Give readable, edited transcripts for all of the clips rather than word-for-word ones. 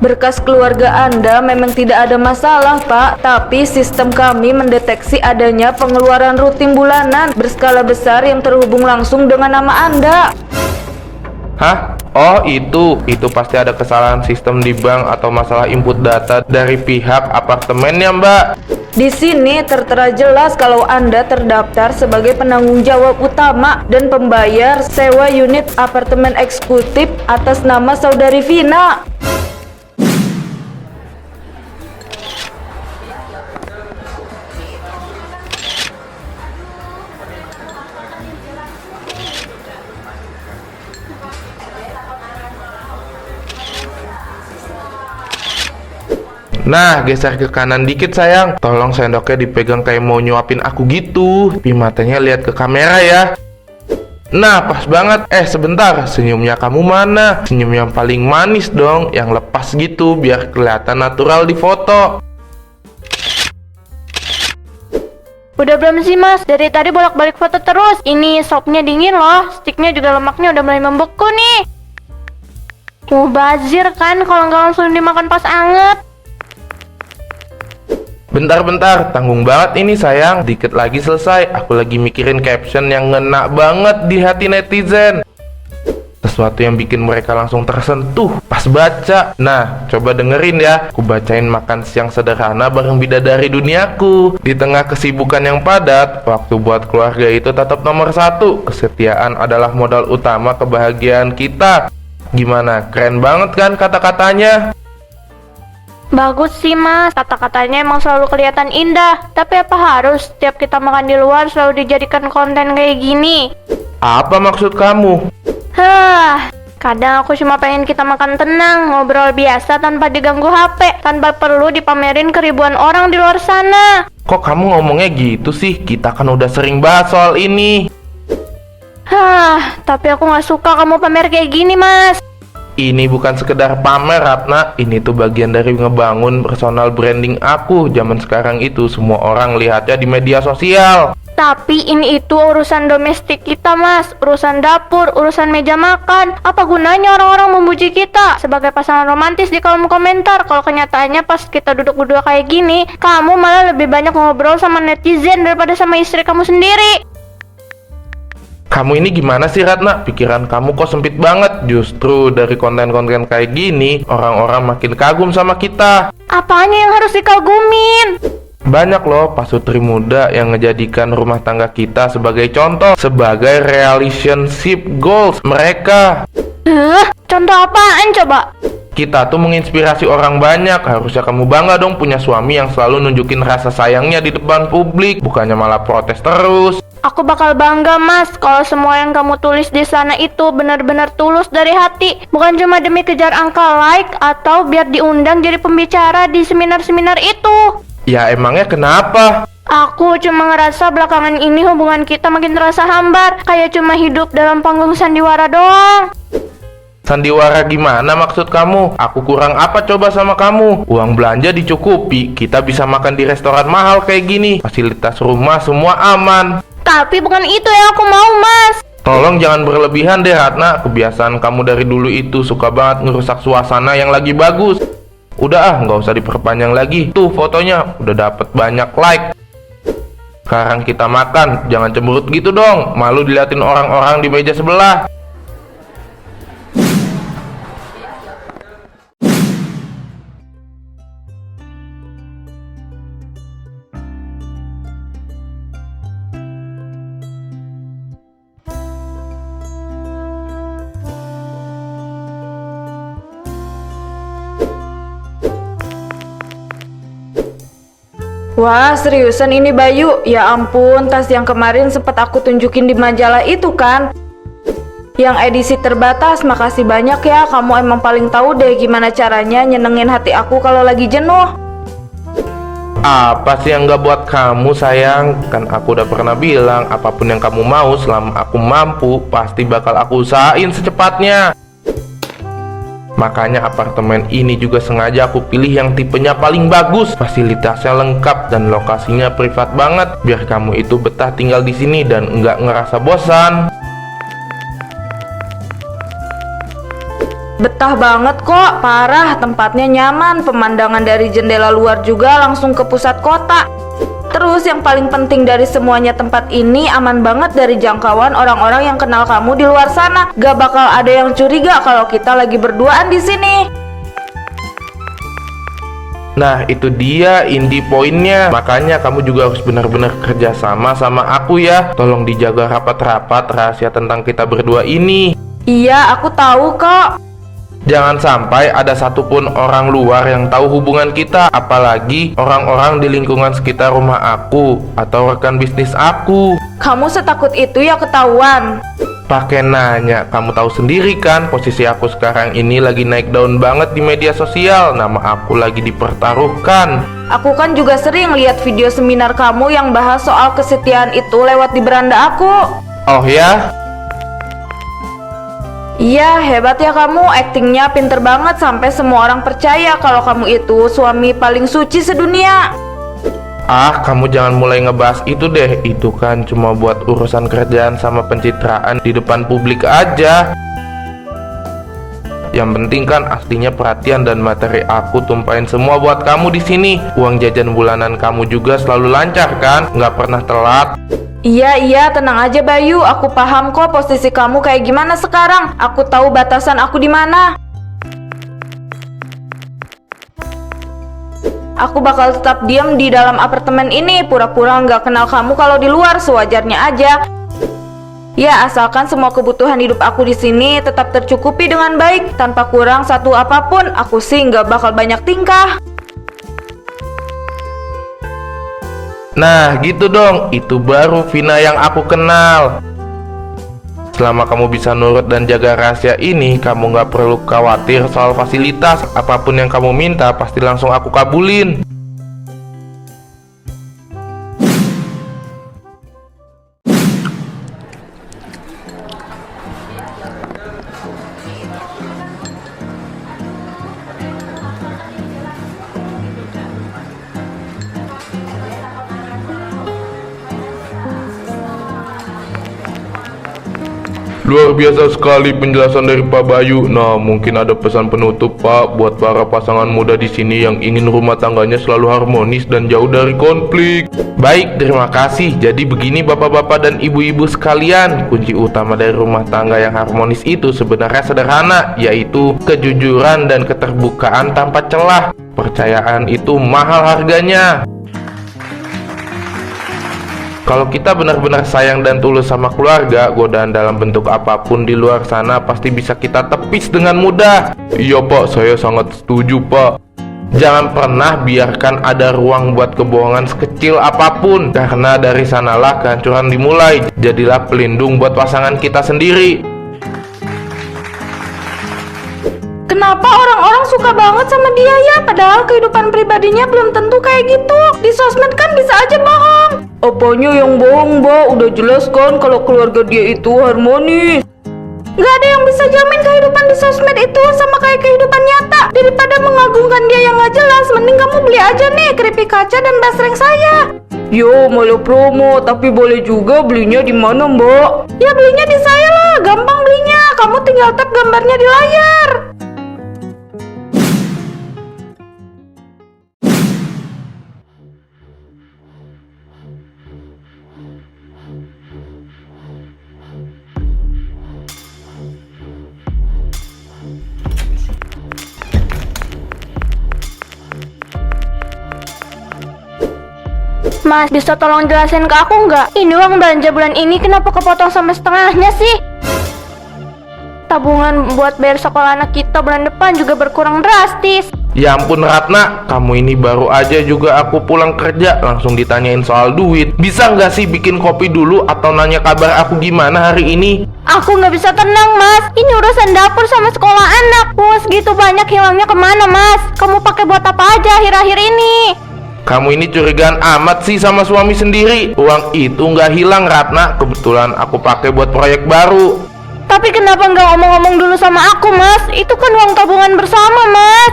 Berkas keluarga Anda memang tidak ada masalah, Pak, tapi sistem kami mendeteksi adanya pengeluaran rutin bulanan berskala besar yang terhubung langsung dengan nama Anda. Hah? Oh itu pasti ada kesalahan sistem di bank atau masalah input data dari pihak apartemennya, Mbak. Di sini tertera jelas kalau Anda terdaftar sebagai penanggung jawab utama dan pembayar sewa unit apartemen eksekutif atas nama Saudari Vina. Nah, geser ke kanan dikit sayang. Tolong sendoknya dipegang kayak mau nyuapin aku gitu. Tapi matanya lihat ke kamera ya. Nah, pas banget. Sebentar, senyumnya kamu mana? Senyum yang paling manis dong, yang lepas gitu biar kelihatan natural di foto. Udah belum sih mas? Dari tadi bolak-balik foto terus. Ini sopnya dingin loh. Sticknya juga lemaknya udah mulai membeku nih. Bazir kan kalau nggak langsung dimakan pas anget. Bentar, tanggung banget ini sayang. Dikit lagi selesai. Aku lagi mikirin caption yang ngena banget di hati netizen. Sesuatu yang bikin mereka langsung tersentuh pas baca. Nah, coba dengerin ya. Aku bacain makan siang sederhana bareng bidadari duniaku. Di tengah kesibukan yang padat, waktu buat keluarga itu tetap nomor satu. Kesetiaan adalah modal utama kebahagiaan kita. Gimana? Keren banget kan kata-katanya? Bagus sih mas, kata-katanya emang selalu kelihatan indah. Tapi apa harus setiap kita makan di luar selalu dijadikan konten kayak gini? Apa maksud kamu? Kadang aku cuma pengen kita makan tenang, ngobrol biasa tanpa diganggu HP, tanpa perlu dipamerin ke ribuan orang di luar sana. Kok kamu ngomongnya gitu sih? Kita kan udah sering bahas soal ini. Tapi aku nggak suka kamu pamer kayak gini mas. Ini bukan sekedar pamer, Ratna. Ini tuh bagian dari ngebangun personal branding aku. Zaman sekarang itu semua orang lihatnya di media sosial. Tapi ini itu urusan domestik kita mas, urusan dapur, urusan meja makan. Apa gunanya orang-orang memuji kita sebagai pasangan romantis di kolom komentar, kalau kenyataannya pas kita duduk berdua kayak gini, kamu malah lebih banyak ngobrol sama netizen daripada sama istri kamu sendiri. Kamu ini gimana sih, Ratna? Pikiran kamu kok sempit banget. Justru dari konten-konten kayak gini, orang-orang makin kagum sama kita. Apanya yang harus dikagumin? Banyak loh pasutri muda yang ngejadikan rumah tangga kita sebagai contoh, sebagai relationship goals mereka. Contoh apaan coba? Kita tuh menginspirasi orang banyak. Harusnya kamu bangga dong punya suami yang selalu nunjukin rasa sayangnya di depan publik, bukannya malah protes terus. Aku bakal bangga mas kalau semua yang kamu tulis di sana itu benar-benar tulus dari hati, bukan cuma demi kejar angka like atau biar diundang jadi pembicara di seminar-seminar itu. Ya emangnya kenapa? Aku cuma ngerasa belakangan ini hubungan kita makin terasa hambar, kayak cuma hidup dalam panggung sandiwara doang. Sandiwara gimana maksud kamu? Aku kurang apa coba sama kamu? Uang belanja dicukupi, kita bisa makan di restoran mahal kayak gini, fasilitas rumah semua aman. Tapi bukan itu yang aku mau mas. Tolong jangan berlebihan deh Ratna. Kebiasaan kamu dari dulu itu suka banget ngerusak suasana yang lagi bagus. Udah nggak usah diperpanjang lagi. Tuh fotonya udah dapet banyak like. Sekarang kita makan, jangan cemberut gitu dong. Malu diliatin orang-orang di meja sebelah. Wah, seriusan ini Bayu? Ya ampun, tas yang kemarin sempat aku tunjukin di majalah itu kan? Yang edisi terbatas. Makasih banyak ya, kamu emang paling tahu deh gimana caranya nyenengin hati aku kalau lagi jenuh. Apa sih yang gak buat kamu sayang? Kan aku udah pernah bilang, apapun yang kamu mau selama aku mampu, pasti bakal aku usahain secepatnya. Makanya apartemen ini juga sengaja aku pilih yang tipenya paling bagus, fasilitasnya lengkap dan lokasinya privat banget, biar kamu itu betah tinggal di sini dan nggak ngerasa bosan. Betah banget kok, parah, tempatnya nyaman, pemandangan dari jendela luar juga langsung ke pusat kota. Terus yang paling penting dari semuanya, tempat ini aman banget dari jangkauan orang-orang yang kenal kamu di luar sana. Gak bakal ada yang curiga kalau kita lagi berduaan di sini. Nah, itu dia inti poinnya. Makanya kamu juga harus benar-benar kerja sama aku ya. Tolong dijaga rapat-rapat rahasia tentang kita berdua ini. Iya, aku tahu kok. Jangan sampai ada satupun orang luar yang tahu hubungan kita, apalagi orang-orang di lingkungan sekitar rumah aku atau rekan bisnis aku. Kamu setakut itu ya ketahuan? Pakai nanya, kamu tahu sendiri kan posisi aku sekarang ini lagi naik daun banget di media sosial. Nama aku lagi dipertaruhkan. Aku kan juga sering lihat video seminar kamu yang bahas soal kesetiaan itu lewat di beranda aku. Oh ya? Iya, hebat ya kamu, aktingnya pinter banget sampai semua orang percaya kalau kamu itu suami paling suci sedunia. Ah, kamu jangan mulai ngebahas itu deh. Itu kan cuma buat urusan kerjaan sama pencitraan di depan publik aja. Yang penting kan aslinya perhatian dan materi aku tumpahin semua buat kamu di sini. Uang jajan bulanan kamu juga selalu lancar kan? Nggak pernah telat. Iya, tenang aja Bayu, aku paham kok posisi kamu kayak gimana sekarang. Aku tahu batasan aku di mana. Aku bakal tetap diam di dalam apartemen ini, pura-pura nggak kenal kamu kalau di luar, sewajarnya aja. Ya, asalkan semua kebutuhan hidup aku di sini tetap tercukupi dengan baik, tanpa kurang satu apapun, aku sih nggak bakal banyak tingkah. Nah, gitu dong. Itu baru Vina yang aku kenal. Selama kamu bisa nurut dan jaga rahasia ini, kamu nggak perlu khawatir soal fasilitas. Apapun yang kamu minta, pasti langsung aku kabulin. Luar biasa sekali penjelasan dari Pak Bayu. Nah, mungkin ada pesan penutup Pak buat para pasangan muda di sini yang ingin rumah tangganya selalu harmonis dan jauh dari konflik. Baik, terima kasih. Jadi begini bapak-bapak dan ibu-ibu sekalian, kunci utama dari rumah tangga yang harmonis itu sebenarnya sederhana, yaitu kejujuran dan keterbukaan tanpa celah. Percayaan itu mahal harganya. Kalau kita benar-benar sayang dan tulus sama keluarga, godaan dalam bentuk apapun di luar sana pasti bisa kita tepis dengan mudah. Iya Pak, saya sangat setuju Pak. Jangan pernah biarkan ada ruang buat kebohongan sekecil apapun, karena dari sanalah kehancuran dimulai. Jadilah pelindung buat pasangan kita sendiri. Kenapa orang-orang suka banget sama dia ya? Padahal kehidupan pribadinya belum tentu kayak gitu. Di sosmed kan bisa aja bohong. Apanya yang bohong, Mbak? Udah jelas kan kalau keluarga dia itu harmonis. Gak ada yang bisa jamin kehidupan di sosmed itu sama kayak kehidupan nyata. Daripada mengagungkan dia yang gak jelas, mending kamu beli aja nih keripik kaca dan basreng saya. Yo, malah promo, tapi boleh juga belinya di mana, Mbak? Ya belinya di saya lah, gampang belinya. Kamu tinggal tap gambarnya di layar. Mas, bisa tolong jelasin ke aku nggak? Ini uang belanja bulan ini kenapa kepotong sampai setengahnya sih? Tabungan buat bayar sekolah anak kita bulan depan juga berkurang drastis. Ya ampun Ratna, kamu ini baru aja juga aku pulang kerja langsung ditanyain soal duit. Bisa nggak sih bikin kopi dulu atau nanya kabar aku gimana hari ini? Aku nggak bisa tenang Mas, ini urusan dapur sama sekolah anak. Uang segitu banyak hilangnya kemana Mas? Kamu pakai buat apa aja akhir-akhir ini? Kamu ini curigaan amat sih sama suami sendiri. Uang itu nggak hilang Ratna, kebetulan aku pakai buat proyek baru. Tapi kenapa nggak ngomong-ngomong dulu sama aku Mas? Itu kan uang tabungan bersama Mas.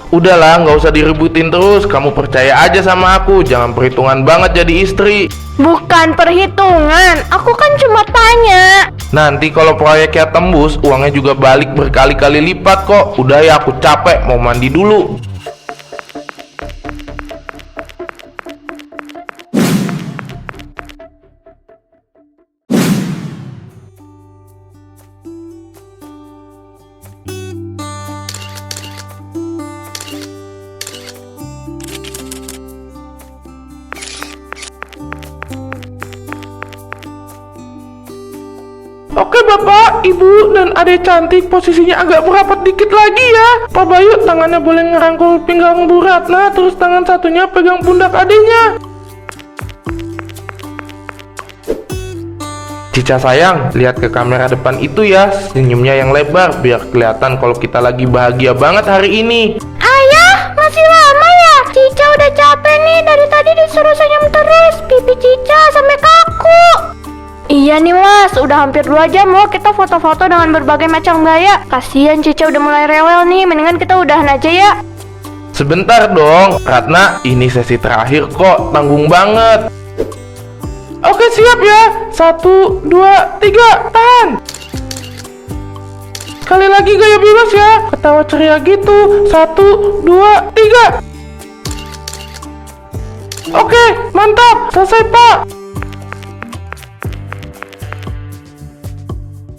Udahlah, nggak usah diributin terus. Kamu percaya aja sama aku. Jangan perhitungan banget jadi istri. Bukan perhitungan, aku kan cuma tanya. Nanti kalau proyeknya tembus, uangnya juga balik berkali-kali lipat kok. Udah ya, aku capek, mau mandi dulu. Oke Bapak, Ibu, dan adek cantik, posisinya agak merapat dikit lagi ya. Pak Bayu tangannya boleh ngerangkul pinggang Bu Ratna, terus tangan satunya pegang pundak adiknya. Cica sayang, lihat ke kamera depan itu ya, senyumnya yang lebar biar kelihatan kalau kita lagi bahagia banget hari ini. Ayah, masih lama ya? Cica udah capek nih, dari tadi disuruh senyum terus. Pipi Cica sampai kaku. Iya nih mas, udah hampir 2 jam loh kita foto-foto dengan berbagai macam gaya. Kasian Cica udah mulai rewel nih, mendingan kita udahan aja ya. Sebentar dong, Ratna, ini sesi terakhir kok, tanggung banget. Oke siap ya, 1, 2, 3, tahan. Sekali lagi gaya bebas ya, ketawa ceria gitu, 1, 2, 3. Oke, mantap, selesai Pak.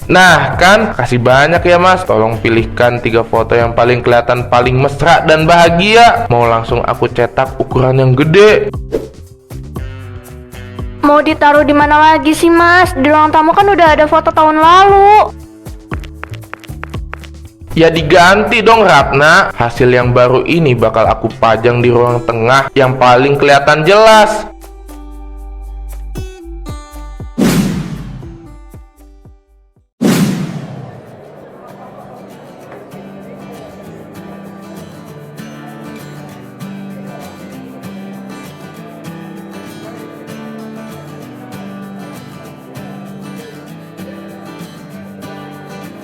Nah kan, kasih banyak ya mas. Tolong pilihkan 3 foto yang paling kelihatan paling mesra dan bahagia. Mau langsung aku cetak ukuran yang gede. Mau ditaruh di mana lagi sih mas? Di ruang tamu kan udah ada foto tahun lalu. Ya diganti dong Ratna. Hasil yang baru ini bakal aku pajang di ruang tengah yang paling kelihatan jelas.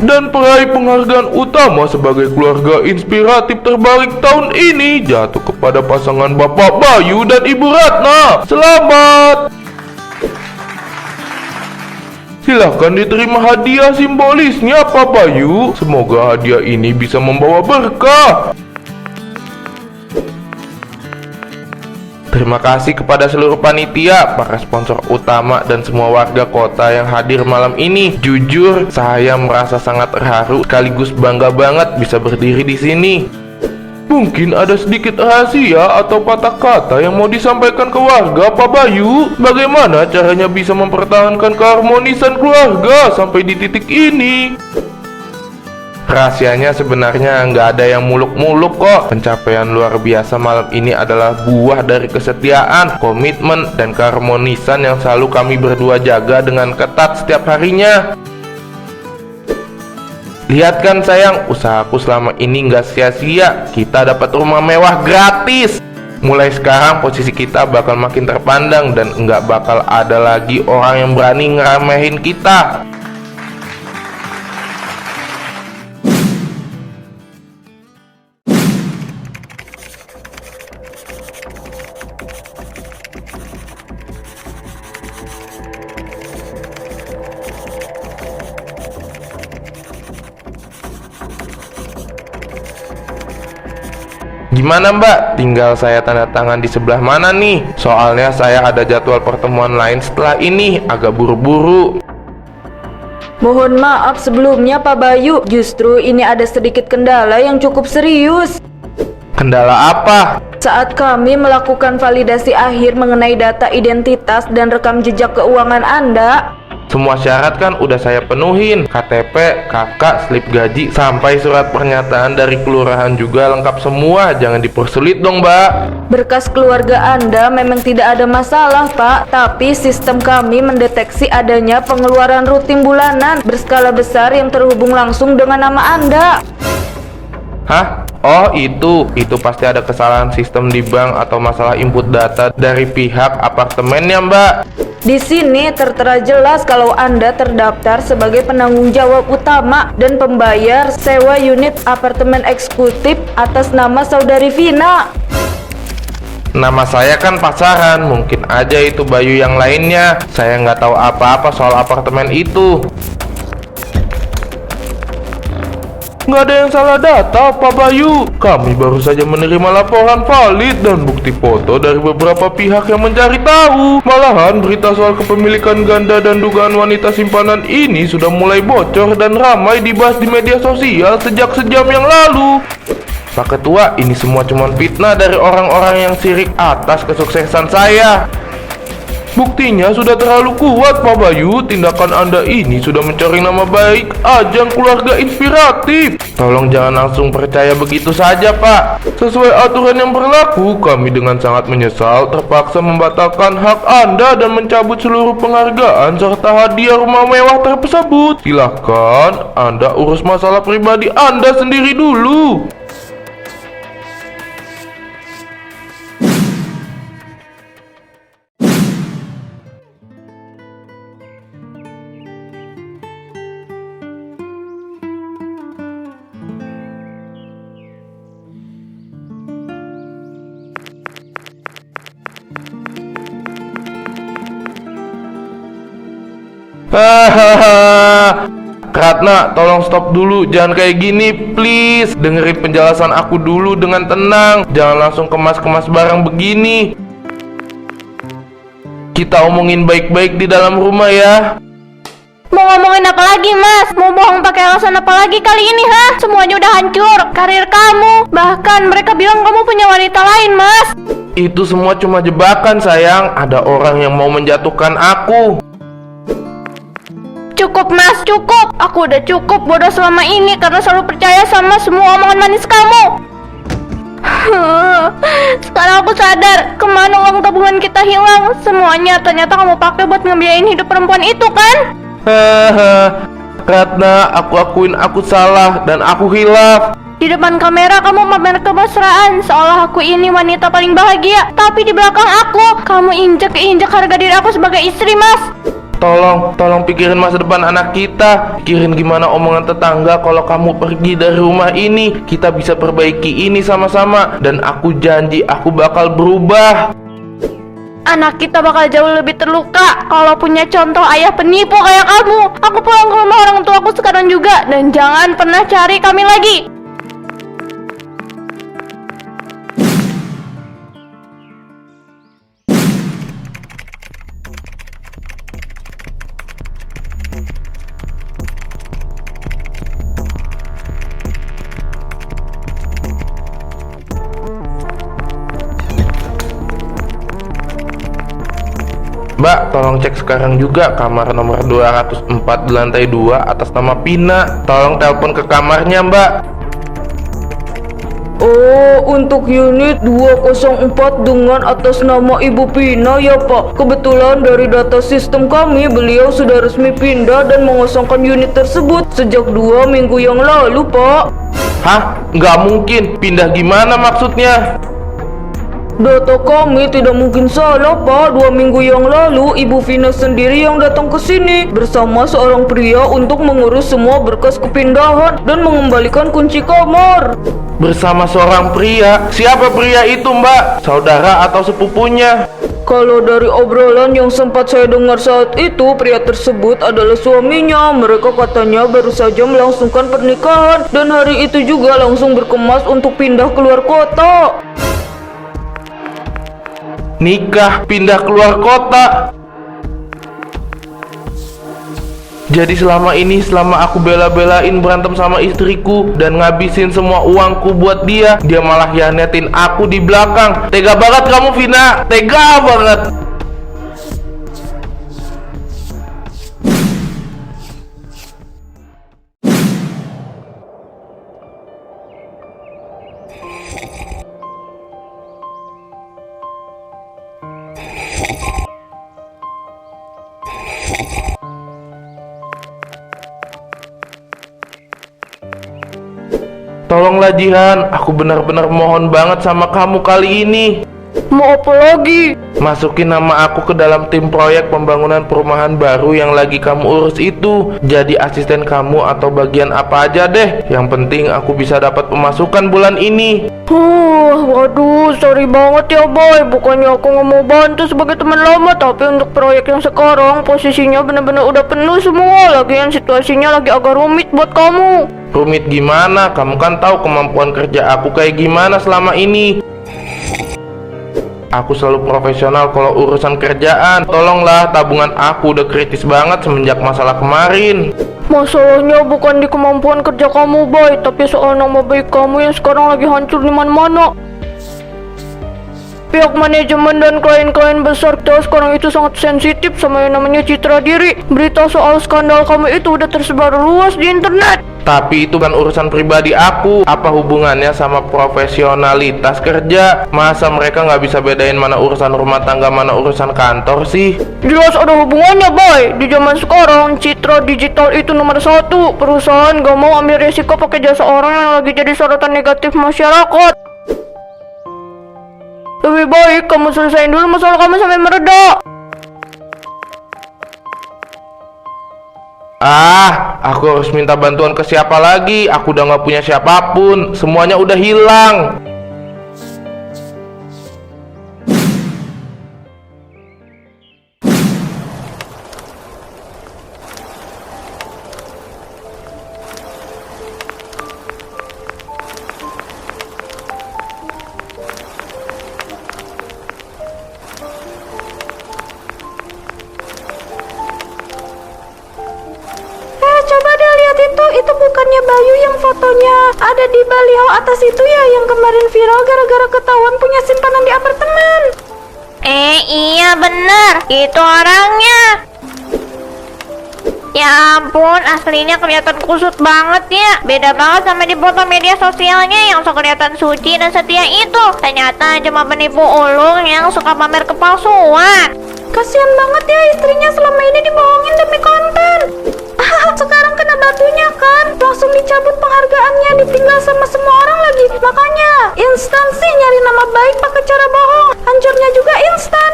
Dan peraih penghargaan utama sebagai keluarga inspiratif terbaik tahun ini jatuh kepada pasangan Bapak Bayu dan Ibu Ratna. Selamat! Silahkan diterima hadiah simbolisnya Pak Bayu. Semoga hadiah ini bisa membawa berkah. Terima kasih kepada seluruh panitia, para sponsor utama, dan semua warga kota yang hadir malam ini. Jujur, saya merasa sangat terharu sekaligus bangga banget bisa berdiri di sini. Mungkin ada sedikit rahasia atau patah kata yang mau disampaikan ke warga Pak Bayu. Bagaimana caranya bisa mempertahankan keharmonisan keluarga sampai di titik ini? Rahasianya sebenarnya nggak ada yang muluk-muluk kok. Pencapaian luar biasa malam ini adalah buah dari kesetiaan, komitmen, dan keharmonisan yang selalu kami berdua jaga dengan ketat setiap harinya. Lihat kan sayang, usahaku selama ini nggak sia-sia. Kita dapat rumah mewah gratis. Mulai sekarang posisi kita bakal makin terpandang dan nggak bakal ada lagi orang yang berani ngeremehin kita. Gimana mbak? Tinggal saya tanda tangan di sebelah mana nih? Soalnya saya ada jadwal pertemuan lain setelah ini, agak buru-buru. Mohon maaf sebelumnya Pak Bayu, justru ini ada sedikit kendala yang cukup serius. Kendala apa? Saat kami melakukan validasi akhir mengenai data identitas dan rekam jejak keuangan Anda, Semua syarat kan udah saya penuhin, KTP, KK, slip gaji, sampai surat pernyataan dari kelurahan juga lengkap semua. Jangan dipersulit dong mbak. berkas keluarga Anda memang tidak ada masalah Pak, tapi sistem kami mendeteksi adanya pengeluaran rutin bulanan berskala besar yang terhubung langsung dengan nama Anda. Hah? Oh itu pasti ada kesalahan sistem di bank atau masalah input data dari pihak apartemennya mbak. Di sini tertera jelas kalau Anda terdaftar sebagai penanggung jawab utama dan pembayar sewa unit apartemen eksekutif atas nama Saudari Vina. Nama saya kan pasaran, mungkin aja itu Bayu yang lainnya. Saya nggak tahu apa-apa soal apartemen itu. Nggak ada yang salah data, Pak Bayu. Kami baru saja menerima laporan valid dan bukti foto dari beberapa pihak yang mencari tahu. Malahan berita soal kepemilikan ganda dan dugaan wanita simpanan ini sudah mulai bocor dan ramai dibahas di media sosial sejak sejam yang lalu. Pak Ketua, ini semua cuma fitnah dari orang-orang yang sirik atas kesuksesan saya. Buktinya sudah terlalu kuat, Pak Bayu. Tindakan Anda ini sudah mencari nama baik ajang keluarga inspiratif. Tolong jangan langsung percaya begitu saja, Pak. Sesuai aturan yang berlaku, kami dengan sangat menyesal terpaksa membatalkan hak Anda dan mencabut seluruh penghargaan serta hadiah rumah mewah tersebut. Silahkan Anda urus masalah pribadi Anda sendiri dulu. Hahaha. Ratna, tolong stop dulu. Jangan kayak gini, please. Dengerin penjelasan aku dulu dengan tenang. Jangan langsung kemas-kemas barang begini. Kita omongin baik-baik di dalam rumah ya. Mau ngomongin apa lagi, Mas? Mau bohong pakai alasan apa lagi kali ini, ha? Semuanya udah hancur, karir kamu. Bahkan mereka bilang kamu punya wanita lain, Mas. Itu semua cuma jebakan, sayang. Ada orang yang mau menjatuhkan aku. Cukup, Mas, cukup. Aku udah cukup bodoh selama ini karena selalu percaya sama semua omongan manis kamu. Sekarang aku sadar kemana uang tabungan kita hilang. Semuanya ternyata kamu pakai buat ngebiayain hidup perempuan itu, kan? Hahaha. Ratna, aku akuin aku salah dan aku hilaf. Di depan kamera kamu pamer kemesraan seolah aku ini wanita paling bahagia. Tapi di belakang aku, kamu injek harga diri aku sebagai istri, Mas. Tolong pikirin masa depan anak kita. Pikirin gimana omongan tetangga kalau kamu pergi dari rumah ini. Kita bisa perbaiki ini sama-sama. Dan aku janji aku bakal berubah. Anak kita bakal jauh lebih terluka kalau punya contoh ayah penipu kayak kamu. Aku pulang ke rumah orang tua aku sekarang juga. Dan jangan pernah cari kami lagi. Mbak, tolong cek sekarang juga kamar nomor 204 di lantai 2 atas nama Pina. Tolong telepon ke kamarnya, Mbak. Oh, untuk unit 204 dengan atas nama Ibu Pina ya, Pak. Kebetulan dari data sistem kami, beliau sudah resmi pindah dan mengosongkan unit tersebut sejak 2 minggu yang lalu, Pak. Hah? Nggak mungkin. Pindah gimana maksudnya? Data kami tidak mungkin salah, Pak. 2 minggu yang lalu, Ibu Vina sendiri yang datang ke sini bersama seorang pria untuk mengurus semua berkas kepindahan dan mengembalikan kunci kamar. Bersama seorang pria? Siapa pria itu, Mbak? Saudara atau sepupunya? Kalau dari obrolan yang sempat saya dengar saat itu, pria tersebut adalah suaminya. Mereka katanya baru saja melangsungkan pernikahan dan hari itu juga langsung berkemas untuk pindah keluar kota. Nikah, pindah keluar kota. Jadi selama ini, selama aku bela-belain berantem sama istriku dan ngabisin semua uangku buat dia, dia malah hianatin aku di belakang. Tega banget kamu, Vina. Tega banget. Tolonglah Jihan, aku benar-benar mohon banget sama kamu kali ini. Mau apa lagi? Masukin nama aku ke dalam tim proyek pembangunan perumahan baru yang lagi kamu urus itu. Jadi asisten kamu atau bagian apa aja deh. Yang penting aku bisa dapat pemasukan bulan ini. Waduh, sorry banget ya boy. Bukannya aku nggak mau bantu sebagai teman lama, tapi untuk proyek yang sekarang posisinya benar-benar udah penuh semua. Lagian situasinya lagi agak rumit buat kamu. Rumit gimana? Kamu kan tahu kemampuan kerja aku kayak gimana selama ini. Aku selalu profesional kalau urusan kerjaan. Tolonglah, tabungan aku udah kritis banget semenjak masalah kemarin. Masalahnya bukan di kemampuan kerja kamu boy, tapi soal nama baik kamu yang sekarang lagi hancur di mana-mana. Pihak manajemen dan klien-klien besar kita sekarang itu sangat sensitif sama yang namanya citra diri. Berita soal skandal kamu itu udah tersebar luas di internet. Tapi itu kan urusan pribadi aku. Apa hubungannya sama profesionalitas kerja? Masa mereka nggak bisa bedain mana urusan rumah tangga, mana urusan kantor sih? Jelas ada hubungannya boy. Di zaman sekarang citra digital itu nomor 1. Perusahaan gak mau ambil resiko pakai jasa orang yang lagi jadi sorotan negatif masyarakat. Lebih baik kamu selesaiin dulu masalah kamu sampai mereda. Aku harus minta bantuan ke siapa lagi? Aku udah nggak punya siapapun. Semuanya udah hilang. Coba deh lihat itu bukannya Bayu yang fotonya ada di baliho atas itu ya, yang kemarin viral gara-gara ketahuan punya simpanan di apartemen. Iya bener, itu orangnya. Ya ampun, aslinya kelihatan kusut banget ya. Beda banget sama di foto media sosialnya yang sok kelihatan suci dan setia itu. Ternyata cuma penipu ulung yang suka pamer kepalsuan. Kasian banget ya, istrinya selama ini dibohongin demi konten. Sekarang kena batunya kan, langsung dicabut penghargaannya, ditinggal sama semua orang lagi. Makanya instansi nyari nama baik pakai cara bohong, hancurnya juga instan.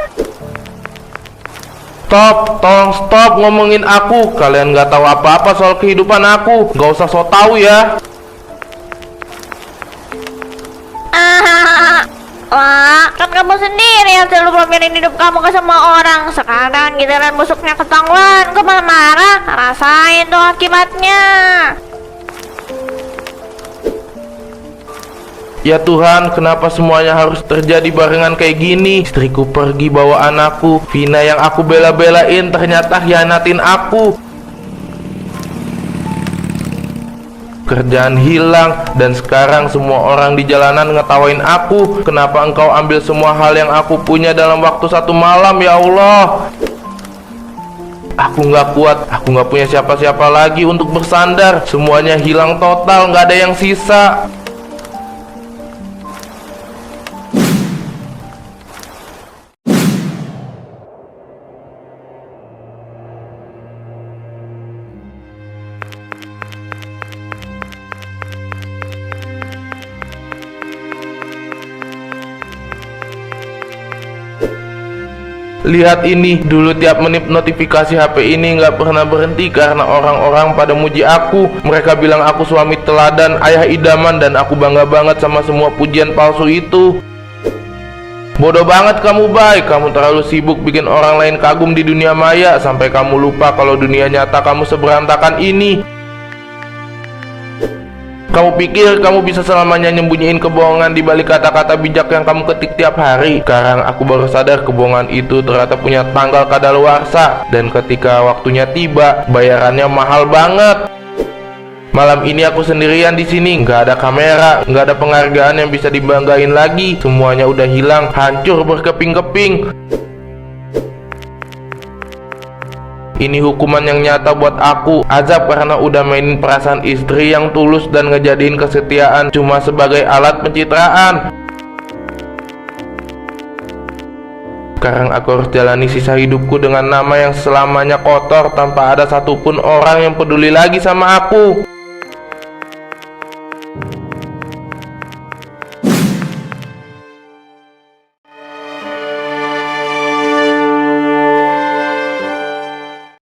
Tolong stop ngomongin aku. Kalian nggak tahu apa-apa soal kehidupan aku. Nggak usah so tahu ya. Wah, kan kamu sendiri yang selalu pamerin hidup kamu ke semua orang. Sekarang giliran busuknya ketahuan, kamu malah marah. Rasain tuh akibatnya. Ya Tuhan, kenapa semuanya harus terjadi barengan kayak gini? Istriku pergi bawa anakku. Vina yang aku bela-belain ternyata hianatin aku. Kerjaan hilang dan sekarang semua orang di jalanan ngetawain aku. Kenapa engkau ambil semua hal yang aku punya dalam waktu 1 malam, ya Allah? Aku nggak kuat, aku nggak punya siapa-siapa lagi untuk bersandar. Semuanya hilang total, nggak ada yang sisa. Lihat ini, dulu tiap menit notifikasi HP ini nggak pernah berhenti karena orang-orang pada muji aku. Mereka bilang aku suami teladan, ayah idaman, dan aku bangga banget sama semua pujian palsu itu. Bodoh banget kamu, Bay. Kamu terlalu sibuk bikin orang lain kagum di dunia maya sampai kamu lupa kalau dunia nyata kamu seberantakan ini. Kamu pikir kamu bisa selamanya nyembunyiin kebohongan di balik kata-kata bijak yang kamu ketik tiap hari? Sekarang aku baru sadar kebohongan itu ternyata punya tanggal kadaluarsa, dan ketika waktunya tiba, bayarannya mahal banget. Malam ini aku sendirian di sini, nggak ada kamera, nggak ada penghargaan yang bisa dibanggain lagi. Semuanya udah hilang, hancur berkeping-keping. Ini hukuman yang nyata buat aku. Azab karena udah mainin perasaan istri yang tulus dan ngejadiin kesetiaan cuma sebagai alat pencitraan. Sekarang aku harus jalani sisa hidupku dengan nama yang selamanya kotor tanpa ada satupun orang yang peduli lagi sama aku.